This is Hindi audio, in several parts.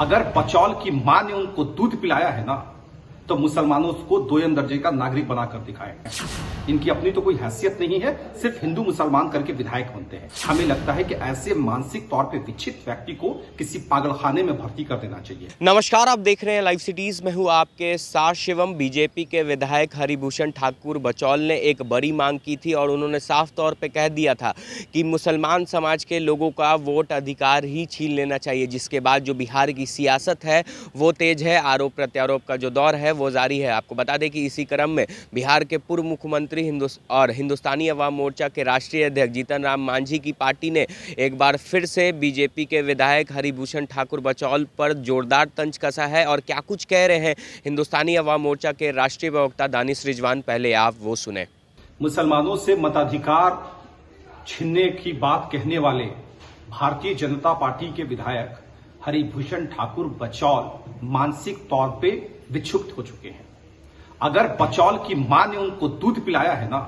अगर बचौल की मां ने उनको दूध पिलाया है ना, तो मुसलमानों को दोयम दर्जे का नागरिक बनाकर दिखाएंगे। इनकी अपनी तो कोई हैसियत नहीं है, सिर्फ हिंदू मुसलमान करके विधायक बनते हैं। हमें लगता है कि ऐसे मानसिक तौर पे विक्षिप्त व्यक्ति को किसी पागलखाने में भर्ती कर देना चाहिए। नमस्कार, आप देख रहे हैं लाइव सिटीज में हूँ आपके साथ शिवम। बीजेपी के विधायक हरिभूषण ठाकुर बचौल ने एक बड़ी मांग की थी और उन्होंने साफ तौर पे कह दिया था कि मुसलमान समाज के लोगों का वोट अधिकार ही छीन लेना चाहिए। जिसके बाद जो बिहार की सियासत है वो तेज है, आरोप प्रत्यारोप का जो दौर है वो जारी है। आपको बता दें कि इसी क्रम में बिहार के पूर्व मुख्यमंत्री और हिंदुस्तानी अवाम मोर्चा के राष्ट्रीय अध्यक्ष जीतन राम मांझी की पार्टी ने एक बार फिर से बीजेपी के विधायक हरिभूषण ठाकुर बचौल पर जोरदार तंज कसा है। और क्या कुछ कह रहे हैं हिंदुस्तानी अवाम मोर्चा के राष्ट्रीय प्रवक्ता दानिश रिजवान, पहले आप वो सुने। मुसलमानों से मताधिकार छीनने की बात कहने वाले भारतीय जनता पार्टी के विधायक हरिभूषण ठाकुर बचौल मानसिक तौर पे विक्षुब्ध हो चुके हैं। अगर बचौल की मां ने उनको दूध पिलाया है ना,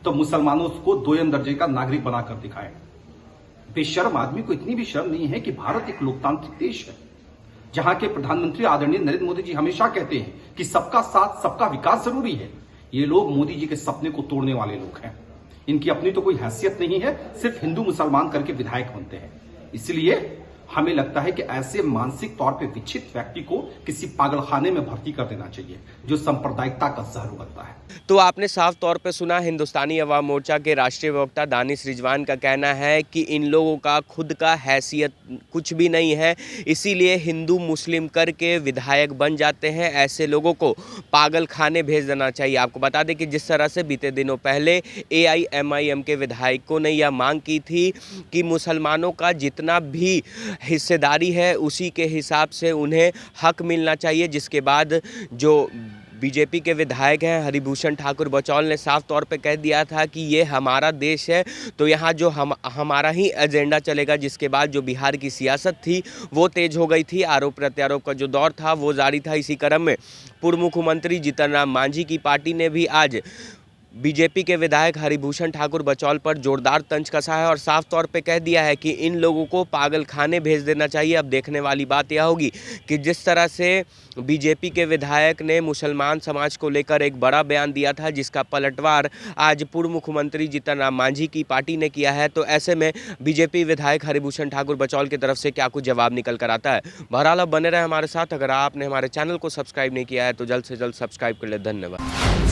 तो मुसलमानों को दोयम दर्जे का नागरिक बनाकर दिखाएंगे। बेशर्म आदमी को इतनी भी शर्म नहीं है कि भारत एक लोकतांत्रिक देश है, जहां के प्रधानमंत्री आदरणीय नरेंद्र मोदी जी हमेशा कहते हैं कि सबका साथ सबका विकास जरूरी है। ये लोग मोदी जी के सपने को तोड़ने वाले लोग हैं। इनकी अपनी तो कोई हैसियत नहीं है, सिर्फ हिंदू मुसलमान करके विधायक बनते हैं। इसलिए हमें लगता है कि ऐसे मानसिक तौर पे विक्षिप्त व्यक्ति को किसी पागलखाने में भर्ती कर देना चाहिए, जो सांप्रदायिकता का जहर उगलता है। तो आपने साफ तौर पे सुना, हिंदुस्तानी अवाम मोर्चा के राष्ट्रीय प्रवक्ता दानिश रिजवान का कहना है कि इन लोगों का खुद का हैसियत कुछ भी नहीं है, इसीलिए हिंदू मुस्लिम करके विधायक बन जाते हैं। ऐसे लोगों को पागल खाने भेज देना चाहिए। आपको बता दें कि जिस तरह से बीते दिनों पहले AIMIM के विधायकों ने यह मांग की थी कि मुसलमानों का जितना भी हिस्सेदारी है उसी के हिसाब से उन्हें हक मिलना चाहिए। जिसके बाद जो बीजेपी के विधायक हैं हरिभूषण ठाकुर बचौल ने साफ तौर पे कह दिया था कि ये हमारा देश है, तो यहाँ जो हमारा ही एजेंडा चलेगा। जिसके बाद जो बिहार की सियासत थी वो तेज हो गई थी, आरोप प्रत्यारोप का जो दौर था वो जारी था। इसी क्रम में पूर्व मुख्यमंत्री जीतन राम मांझी की पार्टी ने भी आज बीजेपी के विधायक हरिभूषण ठाकुर बचौल पर जोरदार तंज कसा है और साफ तौर पे कह दिया है कि इन लोगों को पागल खाने भेज देना चाहिए। अब देखने वाली बात यह होगी कि जिस तरह से बीजेपी के विधायक ने मुसलमान समाज को लेकर एक बड़ा बयान दिया था, जिसका पलटवार आज पूर्व मुख्यमंत्री जीतन राम मांझी की पार्टी ने किया है, तो ऐसे में बीजेपी विधायक हरिभूषण ठाकुर बचौल की तरफ से क्या कुछ जवाब निकल कर आता है। बहरहाल अब बने रहे हमारे साथ। अगर आपने हमारे चैनल को सब्सक्राइब नहीं किया है तो जल्द से जल्द सब्सक्राइब कर ले। धन्यवाद।